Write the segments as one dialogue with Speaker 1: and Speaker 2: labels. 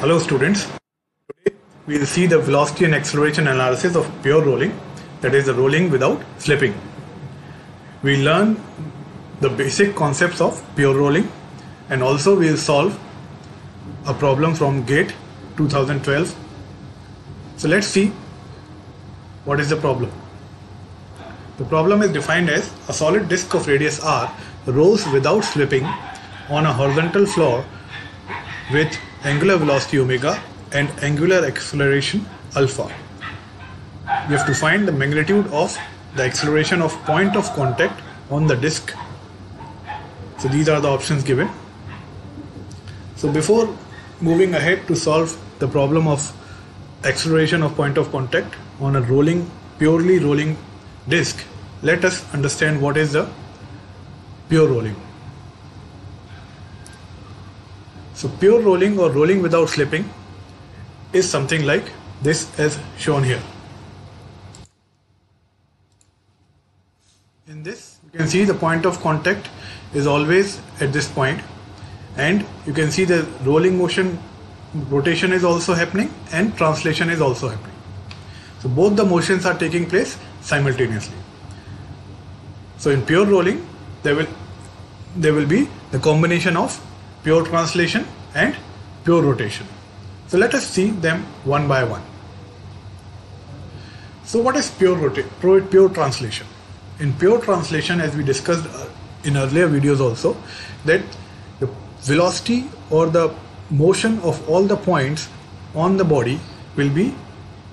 Speaker 1: Hello students, today we will see the velocity and acceleration analysis of pure rolling, that is the rolling without slipping. We learn the basic concepts of pure rolling and also we will solve a problem from GATE 2012. So let's see what is the problem. The problem is defined as a solid disk of radius r rolls without slipping on a horizontal floor with angular velocity omega and angular acceleration alpha. You have to find the magnitude of the acceleration of point of contact on the disk. So these are the options given. So before moving ahead to solve the problem of acceleration of point of contact on a purely rolling disk, let us understand what is the pure rolling. So pure rolling or rolling without slipping is something like this as shown here. In this you can see the point of contact is always at this point, and you can see the rolling motion, rotation is also happening and translation is also happening. So both the motions are taking place simultaneously. So in pure rolling there will be the combination of pure translation and pure rotation. So let us see them one by one. So what is pure translation? In pure translation, as we discussed in earlier videos also, that the velocity or the motion of all the points on the body will be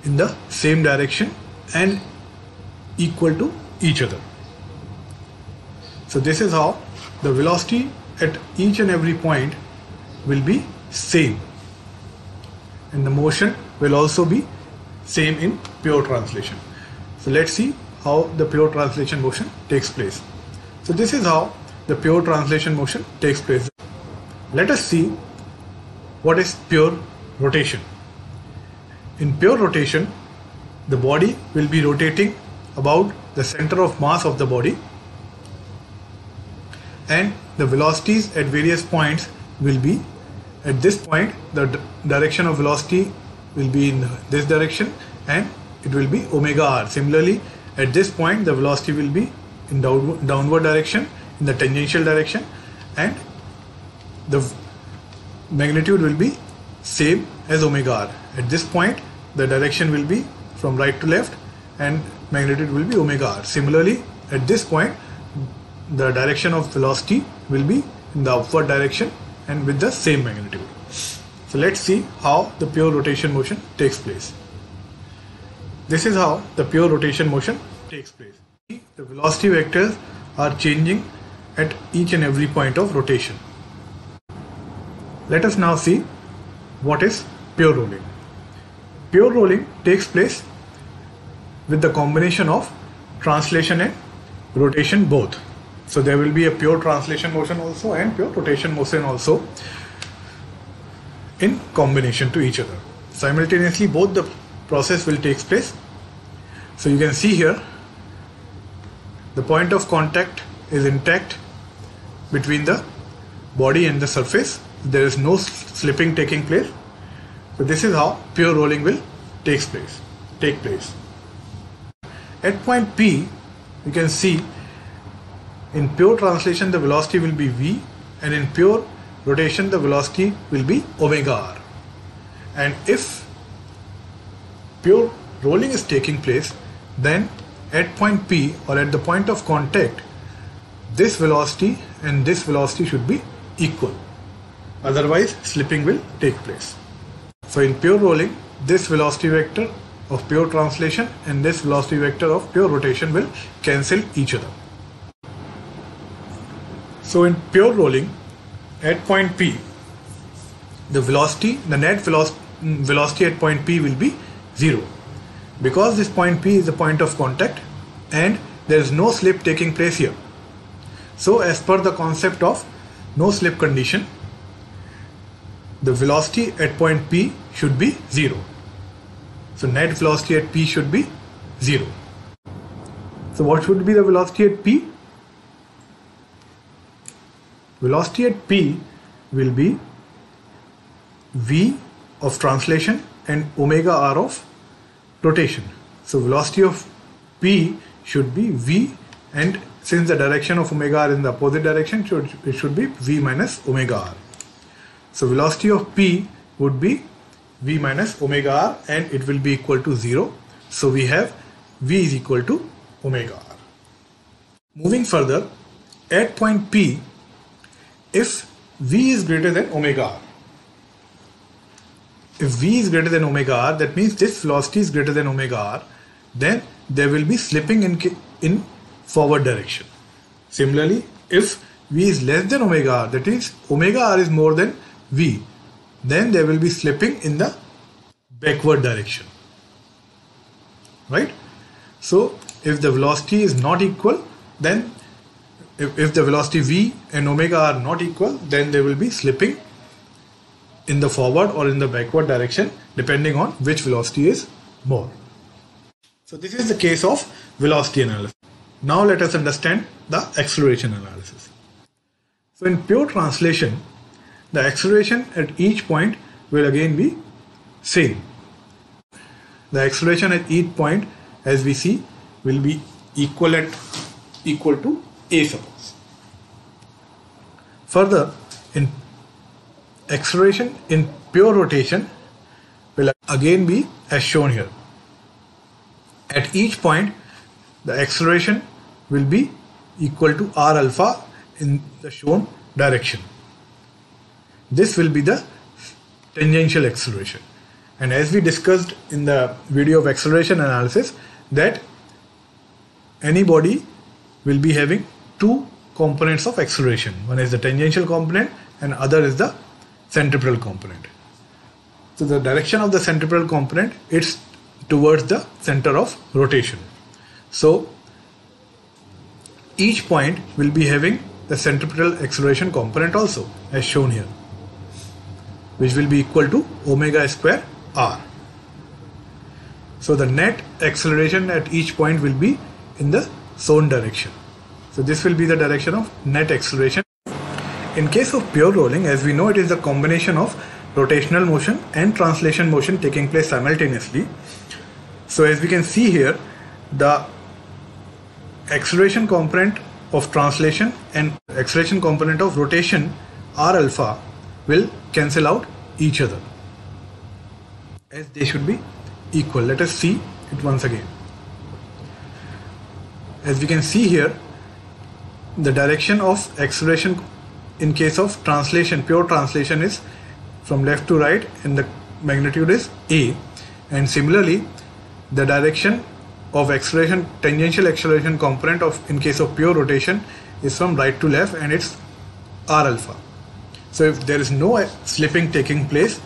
Speaker 1: in the same direction and equal to each other. So this is how the velocity at each and every point will be same, and the motion will also be same in pure translation. So let's see how the pure translation motion takes place. So this is how the pure translation motion takes place. Let us see what is pure rotation. In pure rotation, the body will be rotating about the center of mass of the body, and the velocities at various points will be at this point, the direction of velocity will be in this direction and it will be omega r. Similarly, at this point the velocity will be in downward direction, in the tangential direction, and the magnitude will be same as omega r. At this point the direction will be from right to left and magnitude will be omega r. Similarly, at this point the direction of velocity will be in the upward direction and with the same magnitude. So let's see how the pure rotation motion takes place. This is how the pure rotation motion takes place. The velocity vectors are changing at each and every point of rotation. Let us now see what is pure rolling. Pure rolling takes place with the combination of translation and rotation both. So there will be a pure translation motion also and pure rotation motion also in combination to each other. Simultaneously both the process will take place. So you can see here the point of contact is intact between the body and the surface. There is no slipping taking place. So this is how pure rolling will take place. At point P you can see in pure translation the velocity will be v, and in pure rotation the velocity will be omega r. And if pure rolling is taking place, then at point P or at the point of contact this velocity and this velocity should be equal, otherwise slipping will take place. So in pure rolling this velocity vector of pure translation and this velocity vector of pure rotation will cancel each other. So in pure rolling at point P, the net velocity at point P will be 0, because this point P is the point of contact and there is no slip taking place here. So as per the concept of no slip condition, the velocity at point P should be 0. So net velocity at P should be 0. So what should be the velocity at P? Velocity at P will be v of translation and omega r of rotation. So velocity of P should be V, and since the direction of omega r is in the opposite direction, it should be V minus omega r. So velocity of P would be V minus omega r, and it will be equal to 0. So we have V is equal to omega r. Moving further, at point P, if V is greater than omega r, if V is greater than omega r, that means this velocity is greater than omega r, then there will be slipping in forward direction. Similarly, if V is less than omega r, that is omega r is more than V, then there will be slipping in the backward direction, right? So if the velocity is not equal, then if the velocity V and omega are not equal, then there will be slipping in the forward or in the backward direction depending on which velocity is more. So this is the case of velocity analysis. Now let us understand the acceleration analysis. So in pure translation, the acceleration at each point will again be same. The acceleration at each point, as we see, will be equal to a, suppose. Further, in acceleration in pure rotation will again be as shown here. At each point, the acceleration will be equal to r alpha in the shown direction. This will be the tangential acceleration. And as we discussed in the video of acceleration analysis, that any body will be having two components of acceleration. One is the tangential component and other is the centripetal component. So the direction of the centripetal component is towards the center of rotation. So each point will be having the centripetal acceleration component also, as shown here, which will be equal to omega square r. So the net acceleration at each point will be in the shown direction. So this will be the direction of net acceleration. In case of pure rolling, as we know, it is the combination of rotational motion and translation motion taking place simultaneously. So as we can see here, the acceleration component of translation and acceleration component of rotation r alpha will cancel out each other, as they should be equal. Let us see it once again. As we can see here, the direction of acceleration in case of translation, pure translation, is from left to right and the magnitude is a, and similarly the direction of acceleration, tangential acceleration component of in case of pure rotation, is from right to left and it's r alpha. So if there is no slipping taking place,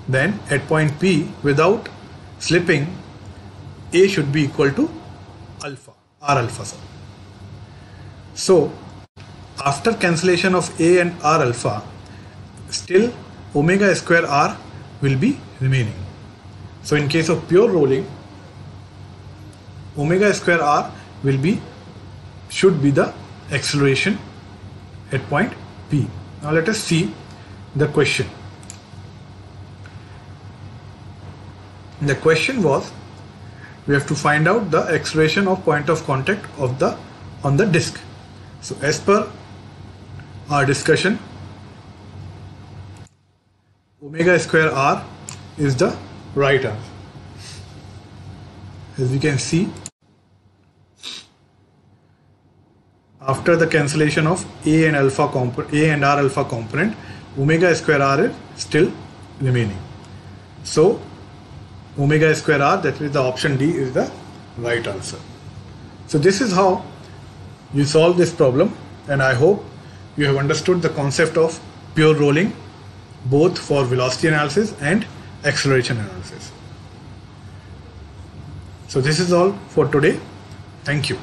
Speaker 1: then at point P, without slipping, a should be equal to alpha, r alpha. So after cancellation of a and r alpha, still omega square r will be remaining. So in case of pure rolling, omega square r should be the acceleration at point P. Now let us see the question. The question was, we have to find out the acceleration of point of contact of on the disc. So as per our discussion, omega square r is the right answer. As we can see, after the cancellation of a and r alpha component, omega square r is still remaining. So omega square r, that is the option D, is the right answer. So this is how you solve this problem, and I hope you have understood the concept of pure rolling, both for velocity analysis and acceleration analysis. So this is all for today. Thank you.